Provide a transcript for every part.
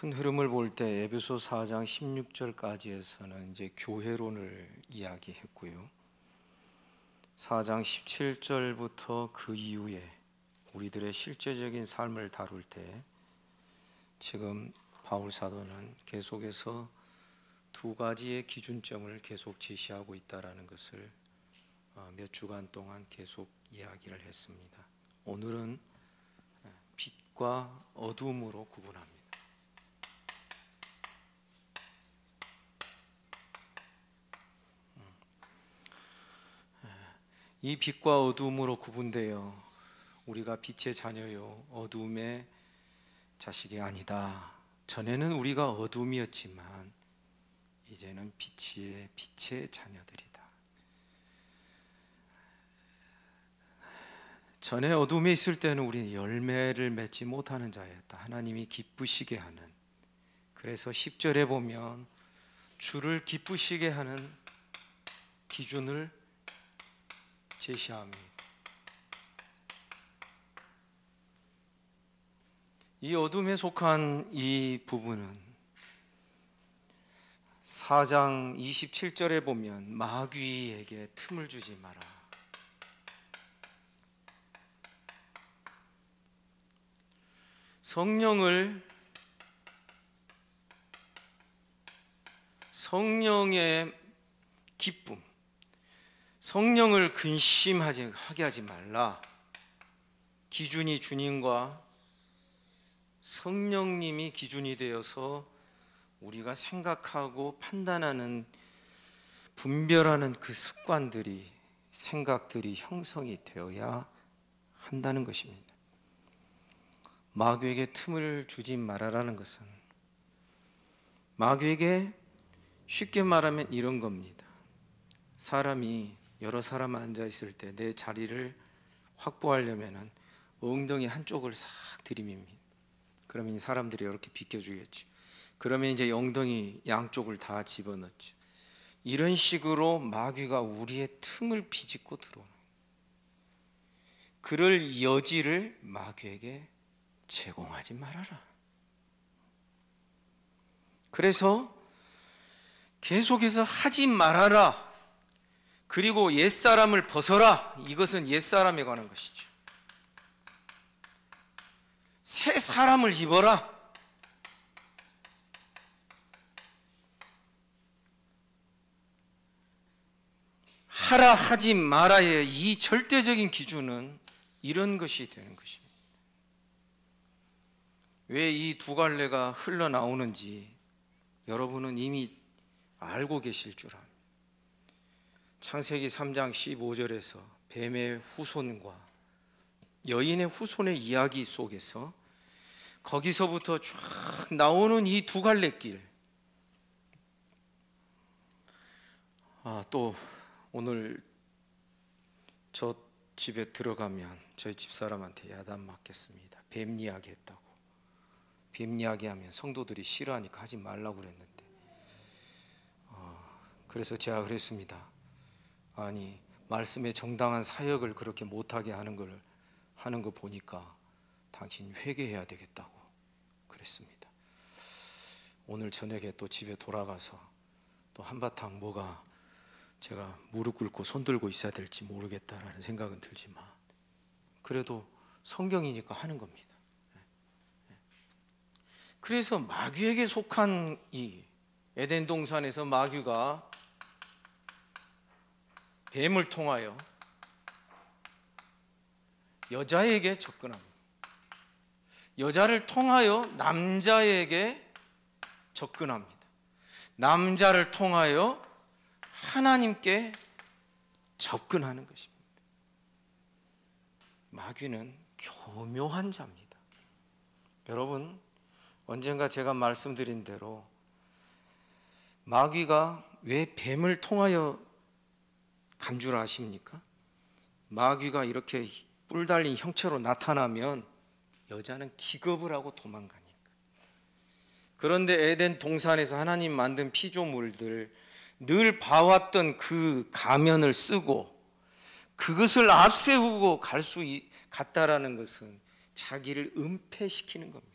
큰 흐름을 볼 때 에베소 4장 16절까지에서는 이제 교회론을 이야기했고요. 4장 17절부터 그 이후에 우리들의 실제적인 삶을 다룰 때 지금 바울 사도는 계속해서 두 가지의 기준점을 계속 제시하고 있다는 것을 몇 주간 동안 계속 이야기를 했습니다. 오늘은 빛과 어둠으로 구분합니다. 이 빛과 어둠으로 구분되어 우리가 빛의 자녀요 어둠의 자식이 아니다. 전에는 우리가 어둠이었지만 이제는 빛의 자녀들이다. 전에 어둠에 있을 때는 우리는 열매를 맺지 못하는 자였다. 하나님이 기쁘시게 하는, 그래서 10절에 보면 주를 기쁘시게 하는 기준을 제시합니다. 이 어둠에 속한 이 부분은 4장 27절에 보면 마귀에게 틈을 주지 마라. 성령의 기쁨, 성령을 근심하게 하지 말라. 기준이 주님과 성령님이 기준이 되어서 우리가 생각하고 판단하는, 분별하는 그 습관들이, 생각들이 형성이 되어야 한다는 것입니다. 마귀에게 틈을 주지 말아라는 것은 마귀에게 쉽게 말하면 이런 겁니다. 사람이 여러 사람 앉아 있을 때 내 자리를 확보하려면 엉덩이 한쪽을 싹 들이밉니다. 그러면 사람들이 이렇게 비켜주겠죠. 그러면 이제 엉덩이 양쪽을 다 집어넣죠. 이런 식으로 마귀가 우리의 틈을 비집고 들어오는, 그럴 여지를 마귀에게 제공하지 말아라. 그래서 계속해서 하지 말아라. 그리고 옛사람을 벗어라. 이것은 옛사람에 관한 것이죠. 새 사람을 입어라. 하라 하지 말아의 이 절대적인 기준은 이런 것이 되는 것입니다. 왜 이 두 갈래가 흘러나오는지 여러분은 이미 알고 계실 줄 압니다. 창세기 3장 15절에서 뱀의 후손과 여인의 후손의 이야기 속에서 거기서부터 쭉 나오는 이 두 갈래 길. 또 오늘 저 집에 들어가면 저희 집사람한테 야단 맞겠습니다. 뱀 이야기 했다고. 뱀 이야기하면 성도들이 싫어하니까 하지 말라고 그랬는데, 그래서 제가 그랬습니다. 아니, 말씀의 정당한 사역을 그렇게 못하게 하는 거 보니까 당신 회개해야 되겠다고 그랬습니다. 오늘 저녁에 또 집에 돌아가서 또 한바탕 뭐가 제가 무릎 꿇고 손 들고 있어야 될지 모르겠다라는 생각은 들지만 그래도 성경이니까 하는 겁니다. 그래서 마귀에게 속한 이 에덴 동산에서 마귀가 뱀을 통하여 여자에게 접근합니다. 여자를 통하여 남자에게 접근합니다. 남자를 통하여 하나님께 접근하는 것입니다. 마귀는 교묘한 자입니다. 여러분, 언젠가 제가 말씀드린 대로 마귀가 왜 뱀을 통하여 간 줄 아십니까? 마귀가 이렇게 뿔 달린 형체로 나타나면 여자는 기겁을 하고 도망가니까. 그런데 에덴 동산에서 하나님 만든 피조물들, 늘 봐왔던 그 가면을 쓰고 그것을 앞세우고 갔다라는 것은 자기를 은폐시키는 겁니다.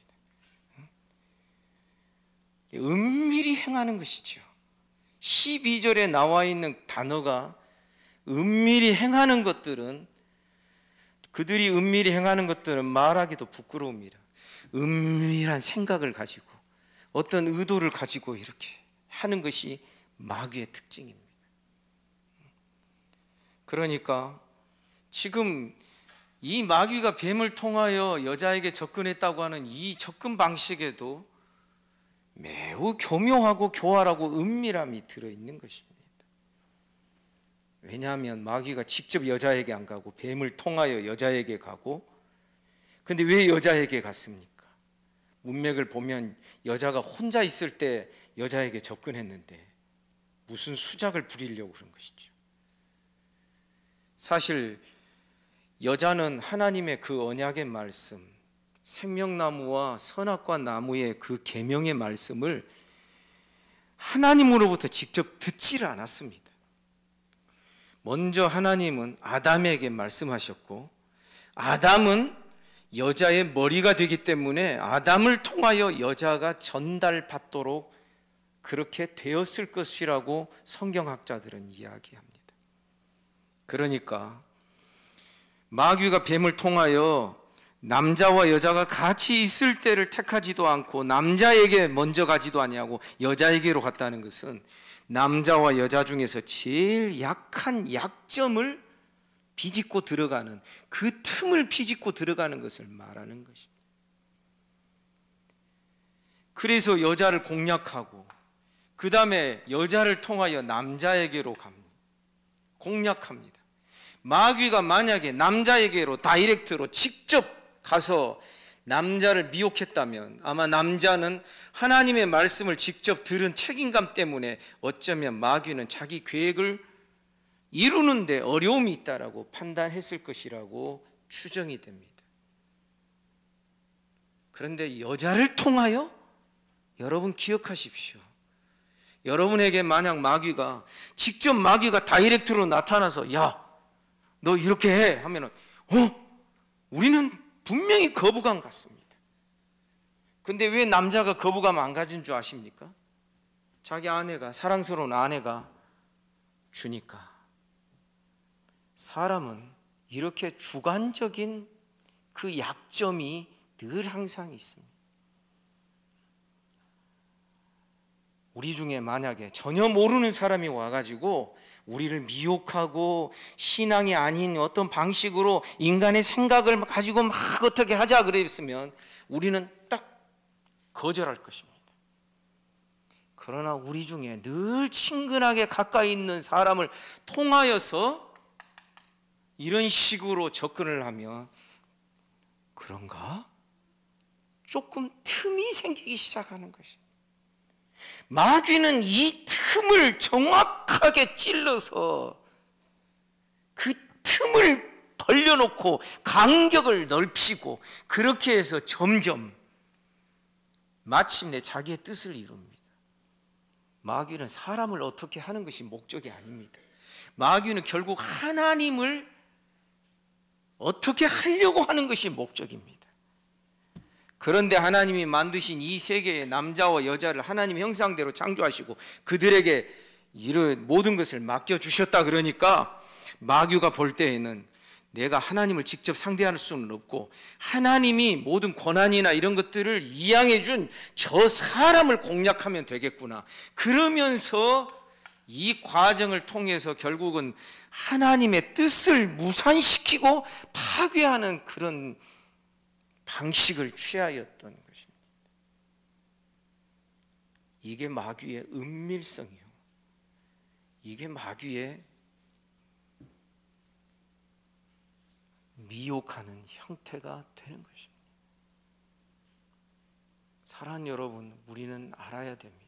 은밀히 행하는 것이죠. 12절에 나와 있는 단어가 은밀히 행하는 것들은, 그들이 은밀히 행하는 것들은 말하기도 부끄러웁니다. 은밀한 생각을 가지고 어떤 의도를 가지고 이렇게 하는 것이 마귀의 특징입니다. 그러니까 지금 이 마귀가 뱀을 통하여 여자에게 접근했다고 하는 이 접근 방식에도 매우 교묘하고 교활하고 은밀함이 들어있는 것입니다. 왜냐하면 마귀가 직접 여자에게 안 가고 뱀을 통하여 여자에게 가고, 근데 왜 여자에게 갔습니까? 문맥을 보면 여자가 혼자 있을 때 여자에게 접근했는데 무슨 수작을 부리려고 그런 것이죠. 사실 여자는 하나님의 그 언약의 말씀, 생명나무와 선악과 나무의 그 계명의 말씀을 하나님으로부터 직접 듣지를 않았습니다. 먼저 하나님은 아담에게 말씀하셨고, 아담은 여자의 머리가 되기 때문에 아담을 통하여 여자가 전달받도록 그렇게 되었을 것이라고 성경학자들은 이야기합니다. 그러니까 마귀가 뱀을 통하여 남자와 여자가 같이 있을 때를 택하지도 않고 남자에게 먼저 가지도 아니하고 여자에게로 갔다는 것은 남자와 여자 중에서 제일 약한 약점을 비집고 들어가는, 그 틈을 비집고 들어가는 것을 말하는 것입니다. 그래서 여자를 공략하고 그 다음에 여자를 통하여 남자에게로 갑니다. 공략합니다. 마귀가 만약에 남자에게로 다이렉트로 직접 가서 남자를 미혹했다면 아마 남자는 하나님의 말씀을 직접 들은 책임감 때문에 어쩌면 마귀는 자기 계획을 이루는데 어려움이 있다라고 판단했을 것이라고 추정이 됩니다. 그런데 여자를 통하여, 여러분 기억하십시오. 여러분에게 만약 마귀가 직접 마귀가 다이렉트로 나타나서 야, 너 이렇게 해 하면은 우리는 분명히 거부감 갖습니다. 근데 왜 남자가 거부감 안 가진 줄 아십니까? 자기 아내가, 사랑스러운 아내가 주니까. 사람은 이렇게 주관적인 그 약점이 늘 항상 있습니다. 우리 중에 만약에 전혀 모르는 사람이 와가지고 우리를 미혹하고 신앙이 아닌 어떤 방식으로 인간의 생각을 가지고 막 어떻게 하자 그랬으면 우리는 딱 거절할 것입니다. 그러나 우리 중에 늘 친근하게 가까이 있는 사람을 통하여서 이런 식으로 접근을 하면 그런가? 조금 틈이 생기기 시작하는 것입니다. 마귀는 이 틈을 정확하게 찔러서 그 틈을 벌려놓고 간격을 넓히고 그렇게 해서 점점 마침내 자기의 뜻을 이룹니다. 마귀는 사람을 어떻게 하는 것이 목적이 아닙니다. 마귀는 결국 하나님을 어떻게 하려고 하는 것이 목적입니다. 그런데 하나님이 만드신 이 세계의 남자와 여자를 하나님 형상대로 창조하시고 그들에게 이런 모든 것을 맡겨주셨다. 그러니까 마귀가 볼 때에는 내가 하나님을 직접 상대할 수는 없고 하나님이 모든 권한이나 이런 것들을 이양해 준 저 사람을 공략하면 되겠구나. 그러면서 이 과정을 통해서 결국은 하나님의 뜻을 무산시키고 파괴하는 그런 방식을 취하였던 것입니다. 이게 마귀의 은밀성이요, 이게 마귀의 미혹하는 형태가 되는 것입니다. 사랑하는 여러분, 우리는 알아야 됩니다.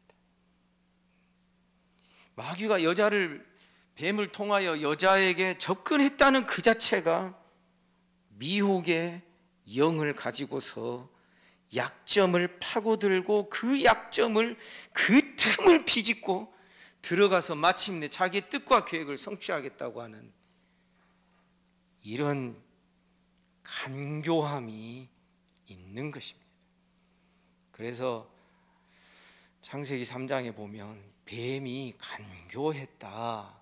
마귀가 뱀을 통하여 여자에게 접근했다는 그 자체가 미혹의 영을 가지고서 약점을 파고들고 그 약점을, 그 틈을 비집고 들어가서 마침내 자기의 뜻과 계획을 성취하겠다고 하는 이런 간교함이 있는 것입니다. 그래서 창세기 3장에 보면 뱀이 간교했다.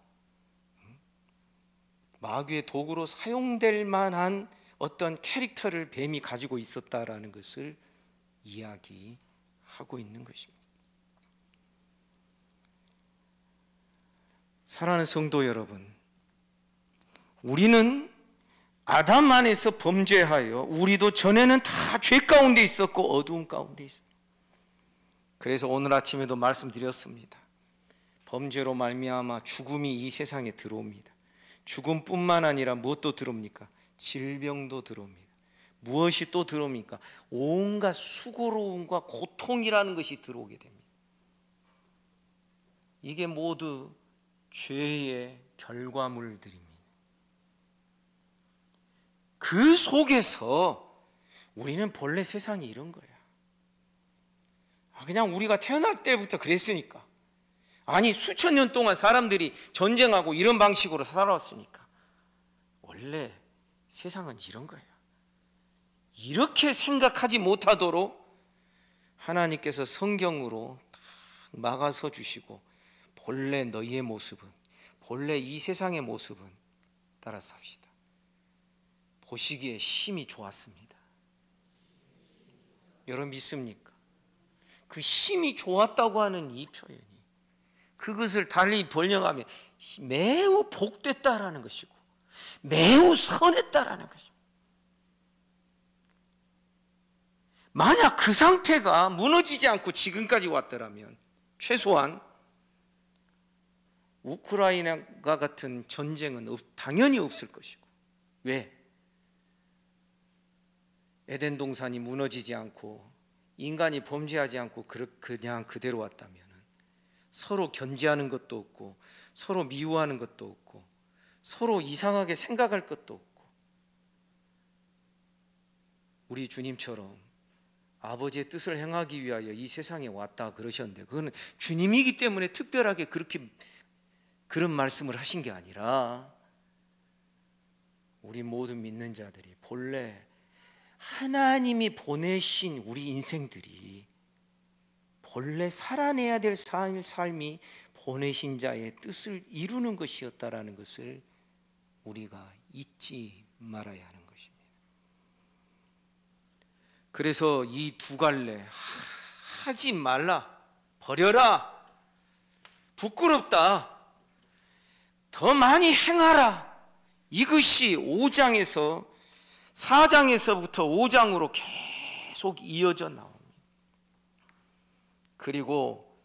마귀의 도구로 사용될 만한 어떤 캐릭터를 뱀이 가지고 있었다라는 것을 이야기하고 있는 것입니다. 사랑하는 성도 여러분, 우리는 아담 안에서 범죄하여 우리도 전에는 다 죄 가운데 있었고 어두움 가운데 있습니다. 그래서 오늘 아침에도 말씀드렸습니다. 범죄로 말미암아 죽음이 이 세상에 들어옵니다. 죽음뿐만 아니라 무엇도 들어옵니까? 질병도 들어옵니다. 무엇이 또 들어옵니까? 온갖 수고로움과 고통이라는 것이 들어오게 됩니다. 이게 모두 죄의 결과물들입니다. 그 속에서 우리는 본래 세상이 이런 거야. 그냥 우리가 태어날 때부터 그랬으니까. 아니 수천 년 동안 사람들이 전쟁하고 이런 방식으로 살아왔으니까 원래 세상은 이런 거예요. 이렇게 생각하지 못하도록 하나님께서 성경으로 막아서 주시고 본래 너희의 모습은, 본래 이 세상의 모습은 따라 삽시다. 보시기에 심히 좋았습니다. 여러분 믿습니까? 그 심히 좋았다고 하는 이 표현이 그것을 달리 번역하면 매우 복됐다라는 것이고 매우 선했다라는 것입니다. 만약 그 상태가 무너지지 않고 지금까지 왔더라면 최소한 우크라이나가 같은 전쟁은 당연히 없을 것이고. 왜? 에덴 동산이 무너지지 않고 인간이 범죄하지 않고 그냥 그대로 왔다면 서로 견제하는 것도 없고 서로 미워하는 것도 없고 서로 이상하게 생각할 것도 없고 우리 주님처럼 아버지의 뜻을 행하기 위하여 이 세상에 왔다 그러셨는데 그거는 주님이기 때문에 특별하게 그렇게 그런 말씀을 하신 게 아니라 우리 모든 믿는 자들이 본래 하나님이 보내신 우리 인생들이 본래 살아내야 될 삶이 보내신 자의 뜻을 이루는 것이었다라는 것을 우리가 잊지 말아야 하는 것입니다. 그래서 이 두 갈래 하지 말라, 버려라, 부끄럽다, 더 많이 행하라, 이것이 4장에서부터 5장으로 계속 이어져 나옵니다. 그리고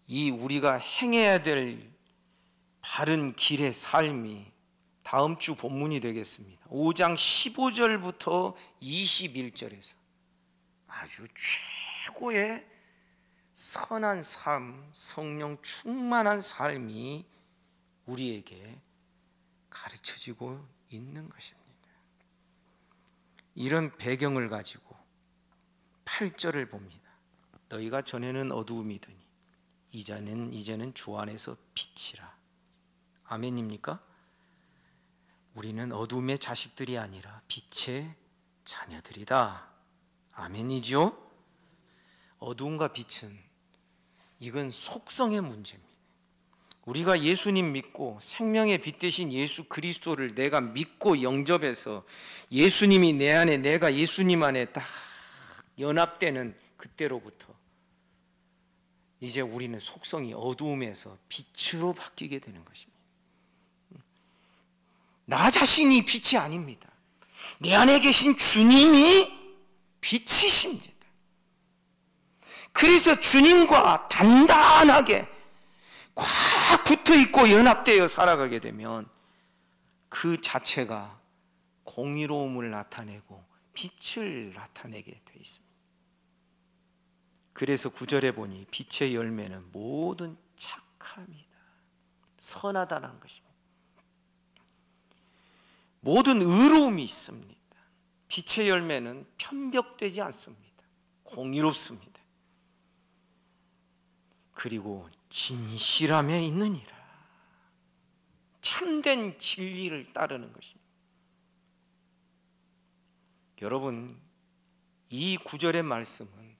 이 우리가 행해야 될 바른 길의 삶이 다음 주 본문이 되겠습니다. 5장 15절부터 21절에서 아주 최고의 선한 삶, 성령 충만한 삶이 우리에게 가르쳐지고 있는 것입니다. 이런 배경을 가지고 8절을 봅니다. 너희가 전에는 어두움이더니 이제는 주 안에서 빛이라. 아멘입니까? 우리는 어두움의 자식들이 아니라 빛의 자녀들이다. 아멘이죠? 어두움과 빛은 이건 속성의 문제입니다. 우리가 예수님 믿고 생명의 빛 대신 예수 그리스도를 내가 믿고 영접해서 예수님이 내 안에 내가 예수님 안에 딱 연합되는 그때로부터 이제 우리는 속성이 어두움에서 빛으로 바뀌게 되는 것입니다. 나 자신이 빛이 아닙니다. 내 안에 계신 주님이 빛이십니다. 그래서 주님과 단단하게 꽉 붙어있고 연합되어 살아가게 되면 그 자체가 공의로움을 나타내고 빛을 나타내게 되어 있습니다. 그래서 9절에 보니 빛의 열매는 모든 착함이다, 선하다는 것입니다. 모든 의로움이 있습니다. 빛의 열매는 편벽되지 않습니다. 공의롭습니다. 그리고 진실함에 있느니라. 참된 진리를 따르는 것입니다. 여러분, 이 9절의 말씀은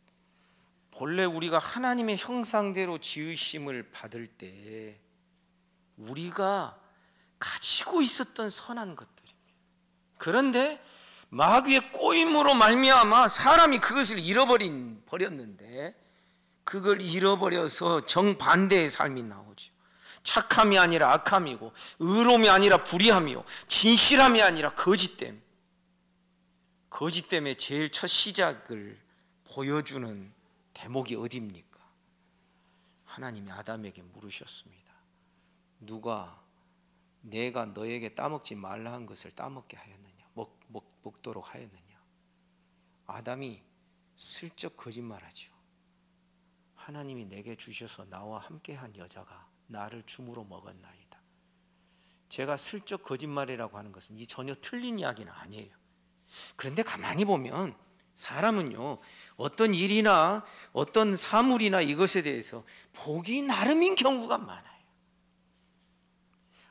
본래 우리가 하나님의 형상대로 지으심을 받을 때 우리가 가지고 있었던 선한 것들입니다. 그런데 마귀의 꼬임으로 말미암아 사람이 그것을 버렸는데 그걸 잃어버려서 정반대의 삶이 나오죠. 착함이 아니라 악함이고, 의로움이 아니라 불의함이요, 진실함이 아니라 거짓됨. 거짓됨의 제일 첫 시작을 보여주는 대목이 어디입니까? 하나님이 아담에게 물으셨습니다. 누가 내가 너에게 따먹지 말라 한 것을 따먹게 하였느냐, 먹도록 하였느냐. 아담이 슬쩍 거짓말하죠. 하나님이 내게 주셔서 나와 함께한 여자가 나를 줌으로 먹었나이다. 제가 슬쩍 거짓말이라고 하는 것은 이 전혀 틀린 이야기는 아니에요. 그런데 가만히 보면 사람은요, 어떤 일이나 어떤 사물이나 이것에 대해서 보기 나름인 경우가 많아요.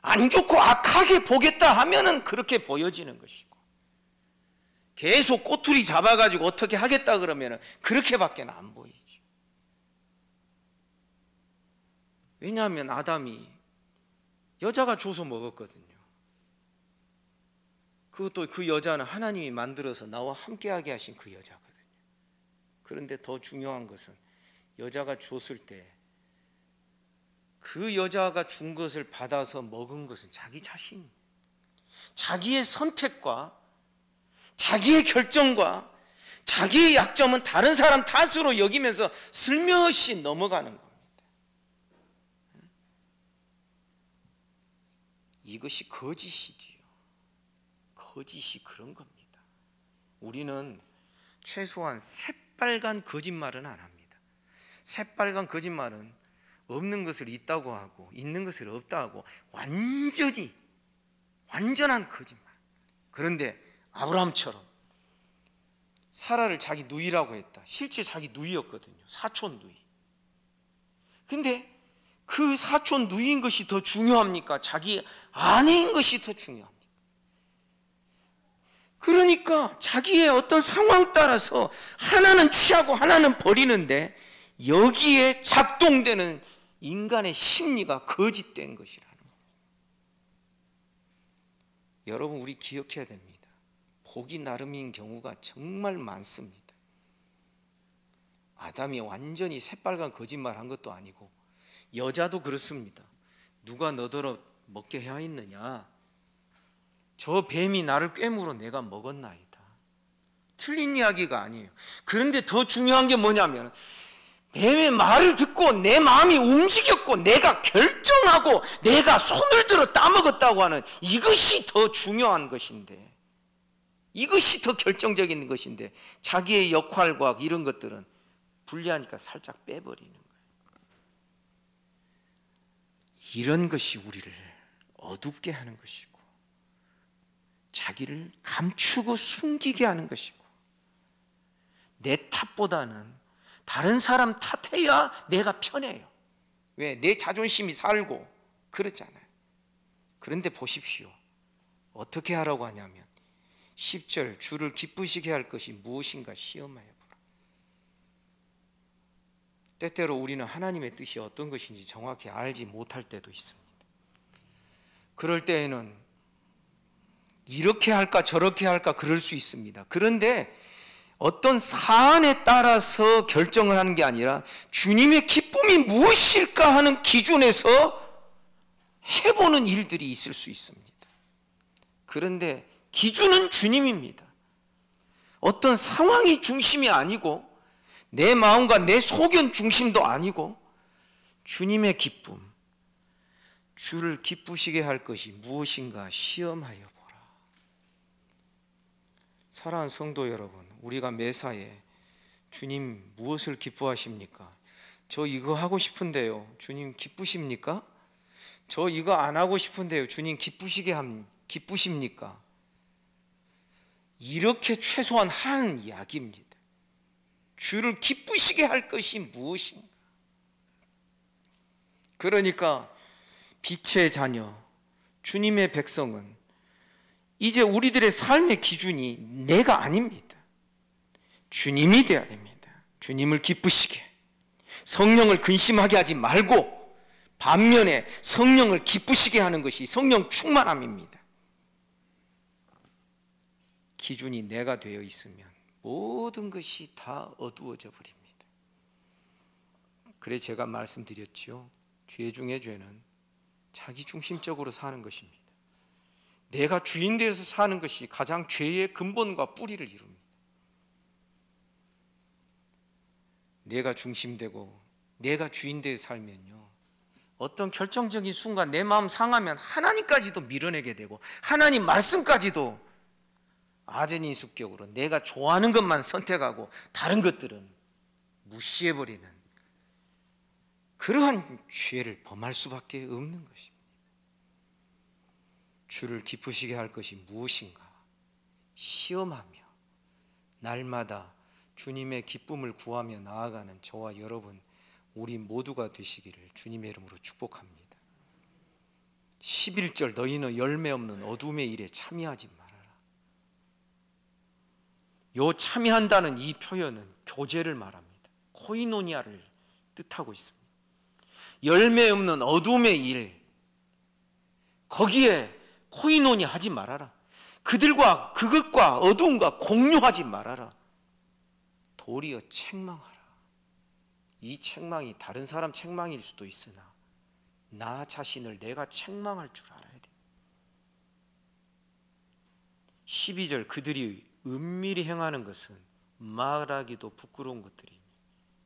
안 좋고 악하게 보겠다 하면은 그렇게 보여지는 것이고, 계속 꼬투리 잡아가지고 어떻게 하겠다 그러면은 그렇게밖에 안 보이죠. 왜냐하면 아담이 여자가 줘서 먹었거든요. 그것도 그 여자는 하나님이 만들어서 나와 함께하게 하신 그 여자거든요. 그런데 더 중요한 것은 여자가 줬을 때 그 여자가 준 것을 받아서 먹은 것은 자기 자신, 자기의 선택과 자기의 결정과 자기의 약점은 다른 사람 탓으로 여기면서 슬며시 넘어가는 겁니다. 이것이 거짓이지요. 거짓이 그런 겁니다. 우리는 최소한 새빨간 거짓말은 안 합니다. 새빨간 거짓말은 없는 것을 있다고 하고 있는 것을 없다 하고 완전한 거짓말. 그런데 아브라함처럼 사라를 자기 누이라고 했다. 실제 자기 누이였거든요. 사촌 누이. 근데 그 사촌 누이인 것이 더 중요합니까? 자기 아내인 것이 더 중요합니까? 그러니까 자기의 어떤 상황 따라서 하나는 취하고 하나는 버리는데 여기에 작동되는 인간의 심리가 거짓된 것이라는 겁니다. 여러분, 우리 기억해야 됩니다. 보기 나름인 경우가 정말 많습니다. 아담이 완전히 새빨간 거짓말 한 것도 아니고 여자도 그렇습니다. 누가 너더러 먹게 하였느냐? 저 뱀이 나를 꿰물어 내가 먹었나이다. 틀린 이야기가 아니에요. 그런데 더 중요한 게 뭐냐면 뱀의 말을 듣고 내 마음이 움직였고 내가 결정하고 내가 손을 들어 따먹었다고 하는 이것이 더 중요한 것인데, 이것이 더 결정적인 것인데 자기의 역할과 이런 것들은 분리하니까 살짝 빼버리는 거예요. 이런 것이 우리를 어둡게 하는 것이고 자기를 감추고 숨기게 하는 것이고, 내 탓보다는 다른 사람 탓해야 내가 편해요. 왜? 내 자존심이 살고 그렇잖아요. 그런데 보십시오. 어떻게 하라고 하냐면 10절, 주를 기쁘시게 할 것이 무엇인가 시험하여 보라. 때때로 우리는 하나님의 뜻이 어떤 것인지 정확히 알지 못할 때도 있습니다. 그럴 때에는 이렇게 할까 저렇게 할까 그럴 수 있습니다. 그런데 어떤 사안에 따라서 결정을 하는 게 아니라 주님의 기쁨이 무엇일까 하는 기준에서 해보는 일들이 있을 수 있습니다. 그런데 기준은 주님입니다. 어떤 상황이 중심이 아니고 내 마음과 내 소견 중심도 아니고 주님의 기쁨, 주를 기쁘시게 할 것이 무엇인가 시험하여 보라. 사랑하는 성도 여러분, 우리가 매사에 주님 무엇을 기뻐하십니까? 저 이거 하고 싶은데요, 주님 기쁘십니까? 저 이거 안 하고 싶은데요, 주님 기쁘십니까? 이렇게 최소한 하는 이야기입니다. 주를 기쁘시게 할 것이 무엇인가? 그러니까 빛의 자녀, 주님의 백성은 이제 우리들의 삶의 기준이 내가 아닙니다. 주님이 되어야 됩니다. 주님을 기쁘시게, 성령을 근심하게 하지 말고 반면에 성령을 기쁘시게 하는 것이 성령 충만함입니다. 기준이 내가 되어 있으면 모든 것이 다 어두워져 버립니다. 그래 제가 말씀드렸죠. 죄 중에 죄는 자기 중심적으로 사는 것입니다. 내가 주인 되어서 사는 것이 가장 죄의 근본과 뿌리를 이룹니다. 내가 중심되고 내가 주인 되어 살면요, 어떤 결정적인 순간 내 마음 상하면 하나님까지도 밀어내게 되고 하나님 말씀까지도 아전인수격으로 내가 좋아하는 것만 선택하고 다른 것들은 무시해버리는 그러한 죄를 범할 수밖에 없는 것입니다. 주를 기쁘시게 할 것이 무엇인가 시험하며 날마다 주님의 기쁨을 구하며 나아가는 저와 여러분 우리 모두가 되시기를 주님의 이름으로 축복합니다. 11절 너희는 열매 없는 어둠의 일에 참여하지 말아라. 요 참여한다는 이 표현은 교제를 말합니다. 코이노니아를 뜻하고 있습니다. 열매 없는 어둠의 일, 거기에 코이노니아 하지 말아라. 그들과 그것과 어둠과 공유하지 말아라. 도리어 책망하라. 이 책망이 다른 사람 책망일 수도 있으나 나 자신을 내가 책망할 줄 알아야 됩니다. 12절 그들이 은밀히 행하는 것은 말하기도 부끄러운 것들이니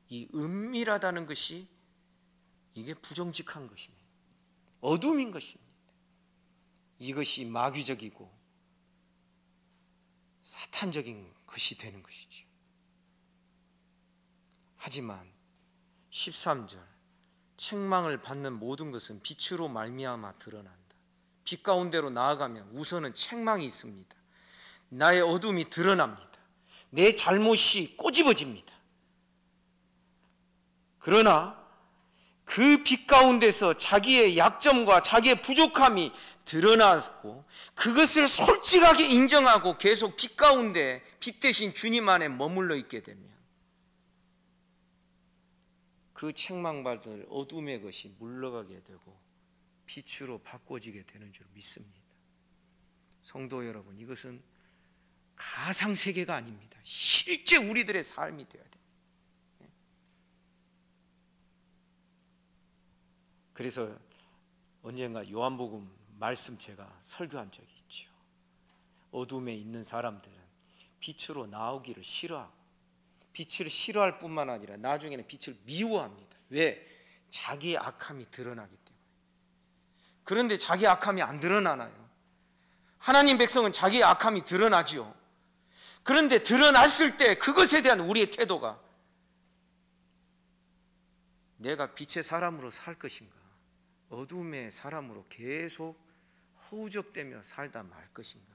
이 은밀하다는 것이 이게 부정직한 것입니다. 어둠인 것입니다. 이것이 마귀적이고 사탄적인 것이 되는 것이죠. 하지만 13절 책망을 받는 모든 것은 빛으로 말미암아 드러난다. 빛 가운데로 나아가면 우선은 책망이 있습니다. 나의 어둠이 드러납니다. 내 잘못이 꼬집어집니다. 그러나 그 빛 가운데서 자기의 약점과 자기의 부족함이 드러났고 그것을 솔직하게 인정하고 계속 빛 가운데 빛 대신 주님 안에 머물러 있게 되면 그 책망받을 어둠의 것이 물러가게 되고 빛으로 바꿔지게 되는 줄 믿습니다. 성도 여러분, 이것은 가상세계가 아닙니다. 실제 우리들의 삶이 되어야 됩니다. 그래서 언젠가 요한복음 말씀 제가 설교한 적이 있죠. 어둠에 있는 사람들은 빛으로 나오기를 싫어하고 빛을 싫어할 뿐만 아니라 나중에는 빛을 미워합니다. 왜? 자기의 악함이 드러나기 때문에. 그런데 자기 악함이 안 드러나나요? 하나님 백성은 자기의 악함이 드러나지요. 그런데 드러났을 때 그것에 대한 우리의 태도가 내가 빛의 사람으로 살 것인가 어둠의 사람으로 계속 허우적대며 살다 말 것인가,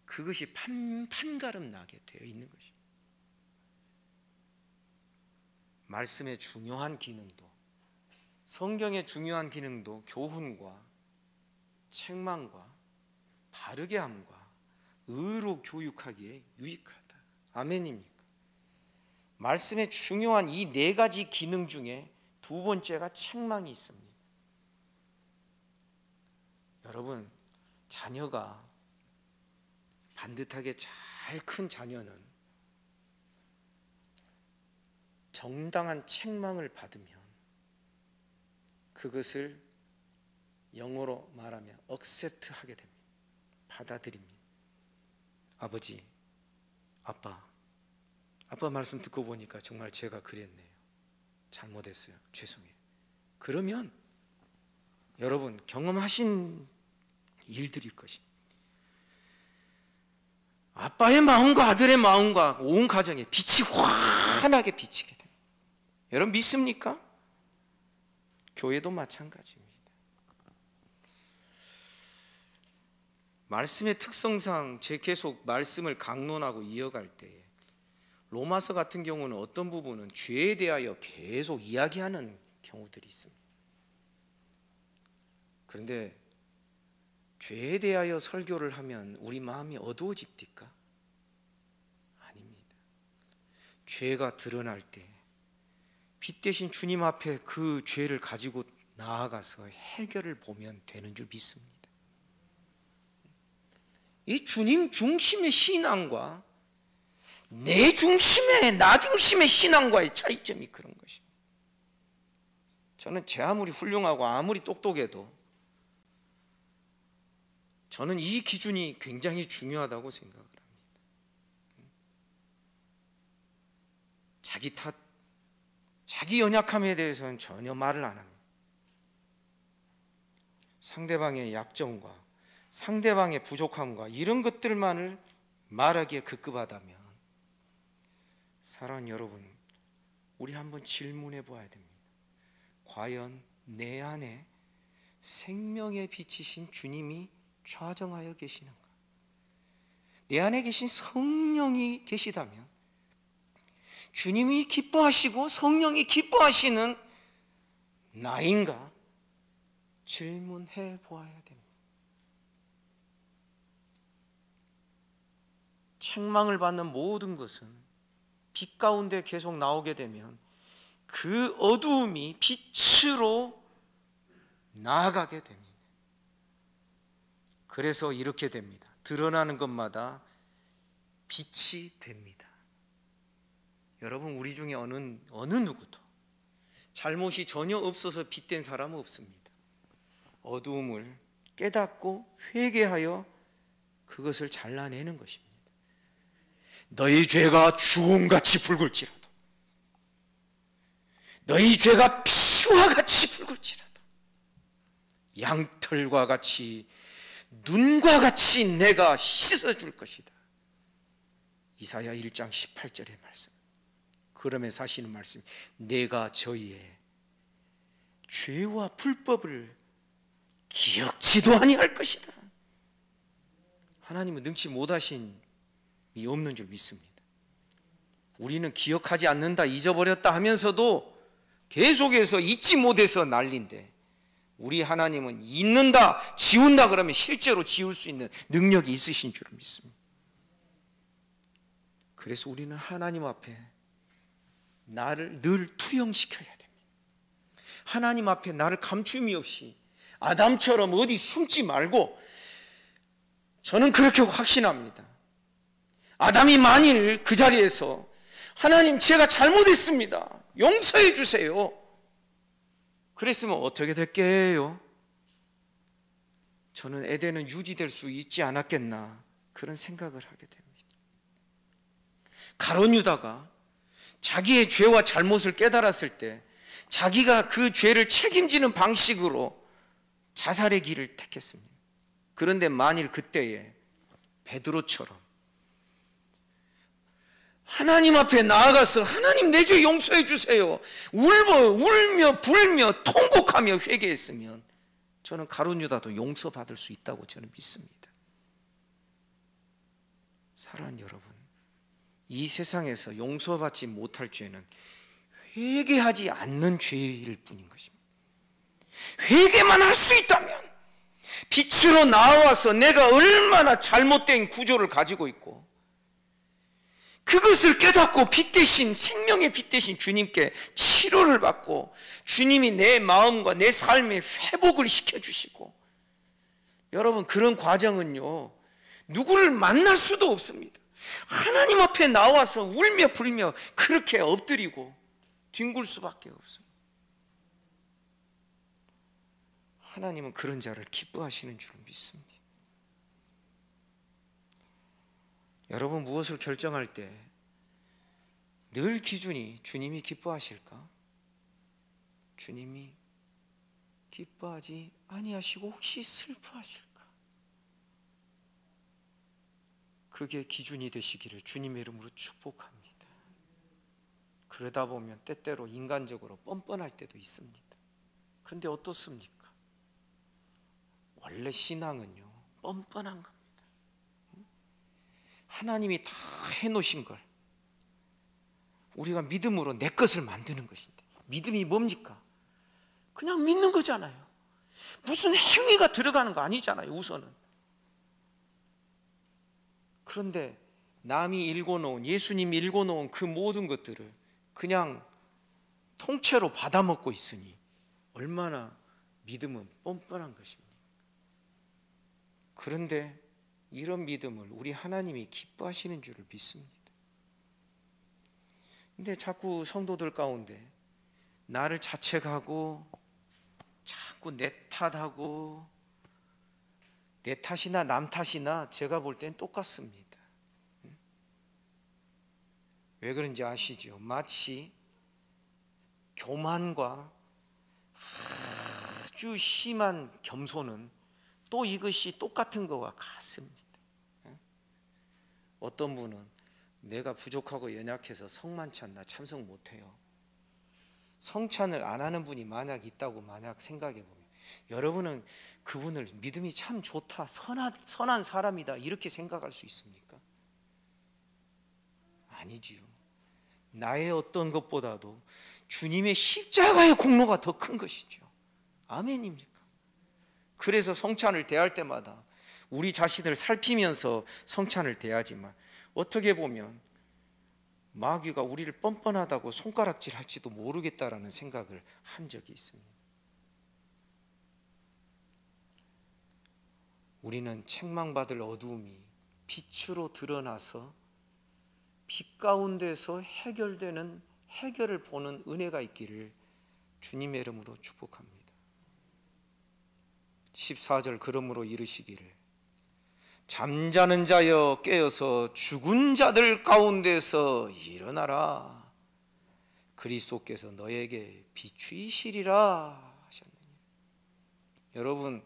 그것이 판가름 나게 되어 있는 것입니다. 말씀의 중요한 기능도, 성경의 중요한 기능도 교훈과 책망과 바르게 함과 의로 교육하기에 유익하다. 아멘입니까? 말씀의 중요한 이 네 가지 기능 중에 두 번째가 책망이 있습니다. 여러분, 자녀가 반듯하게 잘 큰 자녀는 정당한 책망을 받으면 그것을 영어로 말하면 accept 하게 됩니다. 받아들입니다. 아버지, 아빠 말씀 듣고 보니까 정말 제가 그랬네요. 잘못했어요. 죄송해요. 그러면 여러분 경험하신 일들일 것입니다. 아빠의 마음과 아들의 마음과 온 가정에 빛이 환하게 비치게 됩니다. 여러분 믿습니까? 교회도 마찬가지입니다. 말씀의 특성상 제 계속 말씀을 강론하고 이어갈 때에 로마서 같은 경우는 어떤 부분은 죄에 대하여 계속 이야기하는 경우들이 있습니다. 그런데 죄에 대하여 설교를 하면 우리 마음이 어두워집니까? 아닙니다. 죄가 드러날 때 빛 대신 주님 앞에 그 죄를 가지고 나아가서 해결을 보면 되는 줄 믿습니다. 이 주님 중심의 신앙과 내 중심의, 나 중심의 신앙과의 차이점이 그런 것입니다. 저는 제 아무리 훌륭하고 아무리 똑똑해도 저는 이 기준이 굉장히 중요하다고 생각을 합니다. 자기 탓, 자기 연약함에 대해서는 전혀 말을 안 합니다. 상대방의 약점과 상대방의 부족함과 이런 것들만을 말하기에 급급하다면, 사랑하는 여러분, 우리 한번 질문해 보아야 됩니다. 과연 내 안에 생명의 빛이신 주님이 좌정하여 계시는가? 내 안에 계신 성령이 계시다면, 주님이 기뻐하시고 성령이 기뻐하시는 나인가? 질문해 보아야 됩니다. 책망을 받는 모든 것은 빛 가운데 계속 나오게 되면 그 어두움이 빛으로 나아가게 됩니다. 그래서 이렇게 됩니다. 드러나는 것마다 빛이 됩니다. 여러분, 우리 중에 어느 누구도 잘못이 전혀 없어서 빛된 사람은 없습니다. 어두움을 깨닫고 회개하여 그것을 잘라내는 것입니다. 너희 죄가 주홍같이 붉을지라도, 너희 죄가 피와 같이 붉을지라도, 양털과 같이, 눈과 같이 내가 씻어줄 것이다. 이사야 1장 18절의 말씀. 그러면서 하시는 말씀, 내가 저희의 죄와 불법을 기억지도 아니할 것이다. 하나님은 능치 못하신 이 없는 줄 믿습니다. 우리는 기억하지 않는다, 잊어버렸다 하면서도 계속해서 잊지 못해서 난리인데, 우리 하나님은 잊는다, 지운다 그러면 실제로 지울 수 있는 능력이 있으신 줄 믿습니다. 그래서 우리는 하나님 앞에 나를 늘 투영시켜야 됩니다. 하나님 앞에 나를 감춤이 없이 아담처럼 어디 숨지 말고, 저는 그렇게 확신합니다. 아담이 만일 그 자리에서 하나님, 제가 잘못했습니다, 용서해 주세요, 그랬으면 어떻게 됐게요? 저는 에덴은 유지될 수 있지 않았겠나, 그런 생각을 하게 됩니다. 가룟 유다가 자기의 죄와 잘못을 깨달았을 때 자기가 그 죄를 책임지는 방식으로 자살의 길을 택했습니다. 그런데 만일 그때에 베드로처럼 하나님 앞에 나아가서 하나님, 내 죄 용서해 주세요, 울며 불며 통곡하며 회개했으면 저는 가룟 유다도 용서받을 수 있다고 저는 믿습니다. 사랑하는 여러분, 이 세상에서 용서받지 못할 죄는 회개하지 않는 죄일 뿐인 것입니다. 회개만 할 수 있다면, 빛으로 나와서 내가 얼마나 잘못된 구조를 가지고 있고 그것을 깨닫고 빛 대신, 생명의 빛 대신 주님께 치료를 받고 주님이 내 마음과 내 삶에 회복을 시켜주시고, 여러분, 그런 과정은요 누구를 만날 수도 없습니다. 하나님 앞에 나와서 울며 불며 그렇게 엎드리고 뒹굴 수밖에 없습니다. 하나님은 그런 자를 기뻐하시는 줄 믿습니다. 여러분, 무엇을 결정할 때 늘 기준이 주님이 기뻐하실까? 주님이 기뻐하지 아니하시고 혹시 슬퍼하실까? 그게 기준이 되시기를 주님의 이름으로 축복합니다. 그러다 보면 때때로 인간적으로 뻔뻔할 때도 있습니다. 그런데 어떻습니까? 원래 신앙은요 뻔뻔한 겁니다. 하나님이 다 해놓으신 걸 우리가 믿음으로 내 것을 만드는 것인데, 믿음이 뭡니까? 그냥 믿는 거잖아요. 무슨 행위가 들어가는 거 아니잖아요, 우선은. 그런데 남이 읽어놓은, 예수님이 읽어놓은 그 모든 것들을 그냥 통째로 받아먹고 있으니 얼마나 믿음은 뻔뻔한 것입니까? 그런데 이런 믿음을 우리 하나님이 기뻐하시는 줄을 믿습니다. 근데 자꾸 성도들 가운데 나를 자책하고 자꾸 내 탓하고, 내 탓이나 남 탓이나 제가 볼 땐 똑같습니다. 왜 그런지 아시죠? 마치 교만과 아주 심한 겸손은 또 이것이 똑같은 것과 같습니다. 어떤 분은 내가 부족하고 연약해서 성만찬 나 참석 못해요. 성찬을 안 하는 분이 만약 있다고 만약 생각해 보면, 여러분은 그분을 믿음이 참 좋다, 선한 사람이다 이렇게 생각할 수 있습니까? 아니지요. 나의 어떤 것보다도 주님의 십자가의 공로가 더 큰 것이죠. 아멘입니까? 그래서 성찬을 대할 때마다 우리 자신을 살피면서 성찬을 대하지만, 어떻게 보면 마귀가 우리를 뻔뻔하다고 손가락질할지도 모르겠다라는 생각을 한 적이 있습니다. 우리는 책망받을 어두움이 빛으로 드러나서 빛 가운데서 해결되는, 해결을 보는 은혜가 있기를 주님의 이름으로 축복합니다. 14절, 그러므로 이르시기를 잠자는 자여 깨어서 죽은 자들 가운데서 일어나라. 그리스도께서 너에게 비추이시리라 하셨느니라. 여러분,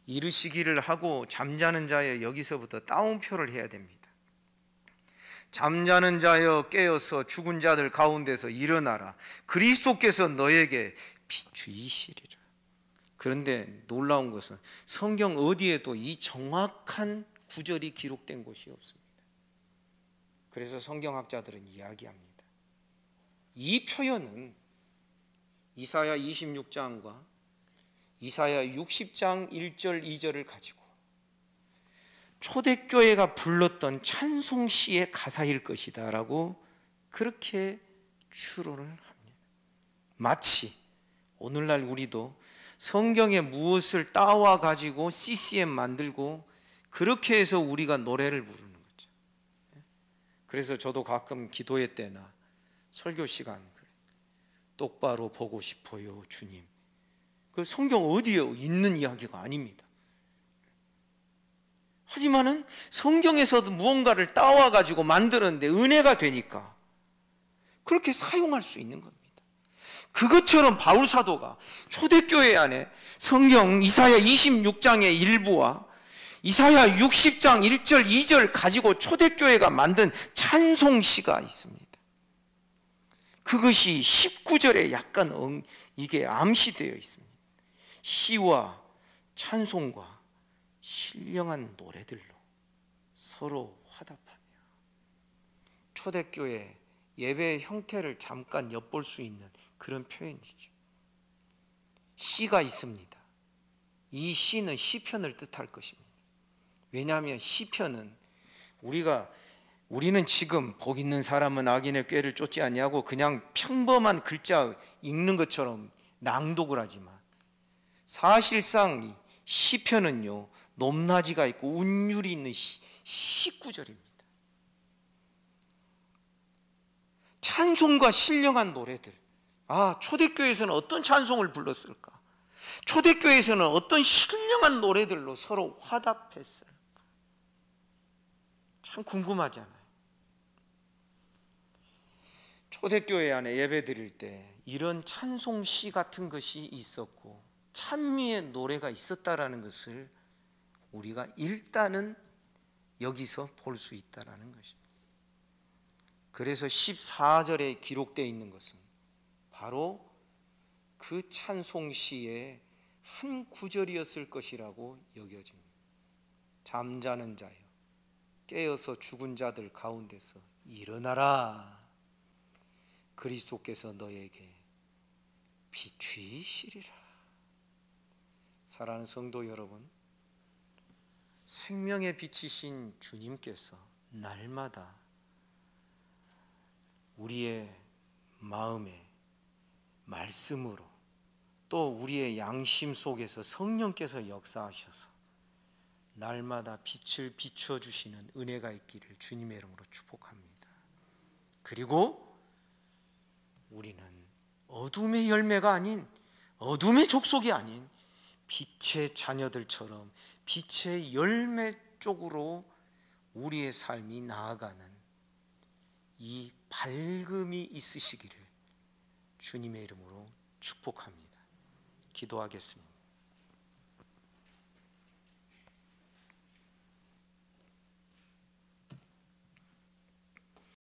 이르시기를 하고 잠자는 자여, 여기서부터 따옴표를 해야 됩니다. 잠자는 자여 깨어서 죽은 자들 가운데서 일어나라. 그리스도께서 너에게 비추이시리라. 그런데 놀라운 것은 성경 어디에도 이 정확한 구절이 기록된 곳이 없습니다. 그래서 성경학자들은 이야기합니다. 이 표현은 이사야 26장과 이사야 60장 1절 2절을 가지고 초대교회가 불렀던 찬송시의 가사일 것이다 라고 그렇게 추론을 합니다. 마치 오늘날 우리도 성경에 무엇을 따와 가지고 CCM 만들고 그렇게 해서 우리가 노래를 부르는 거죠. 그래서 저도 가끔 기도회 때나 설교 시간, 똑바로 보고 싶어요 주님. 그 성경 어디에 있는 이야기가 아닙니다. 하지만은 성경에서도 무언가를 따와 가지고 만드는데 은혜가 되니까 그렇게 사용할 수 있는 겁니다. 그것처럼 바울 사도가 초대교회 안에 성경 이사야 26장의 일부와 이사야 60장 1절 2절 가지고 초대교회가 만든 찬송시가 있습니다. 그것이 19절에 약간 이게 암시되어 있습니다. 시와 찬송과 신령한 노래들로 서로 화답하며. 초대교회 예배의 형태를 잠깐 엿볼 수 있는 그런 표현이죠. 시가 있습니다. 이 시는 시편을 뜻할 것입니다. 왜냐하면 시편은 우리는 지금 복 있는 사람은 악인의 꾀를 쫓지 아니하고 그냥 평범한 글자 읽는 것처럼 낭독을 하지만, 사실상 시편은요 높낮이가 있고 운율이 있는 시구절입니다. 찬송과 신령한 노래들. 초대교회에서는 어떤 찬송을 불렀을까? 초대교회에서는 어떤 신령한 노래들로 서로 화답했어요. 참 궁금하잖아요. 초대교회 안에 예배 드릴 때 이런 찬송시 같은 것이 있었고 찬미의 노래가 있었다라는 것을 우리가 일단은 여기서 볼 수 있다라는 것입니다. 그래서 14절에 기록되어 있는 것은 바로 그 찬송시의 한 구절이었을 것이라고 여겨집니다. 잠자는 자여 깨어서 죽은 자들 가운데서 일어나라. 그리스도께서 너에게 비추이시리라. 사랑하는 성도 여러분, 생명의 빛이신 주님께서 날마다 우리의 마음에 말씀으로 또 우리의 양심 속에서 성령께서 역사하셔서 날마다 빛을 비추어 주시는 은혜가 있기를 주님의 이름으로 축복합니다. 그리고 우리는 어둠의 열매가 아닌, 어둠의 족속이 아닌 빛의 자녀들처럼 빛의 열매 쪽으로 우리의 삶이 나아가는 이 밝음이 있으시기를 주님의 이름으로 축복합니다. 기도하겠습니다.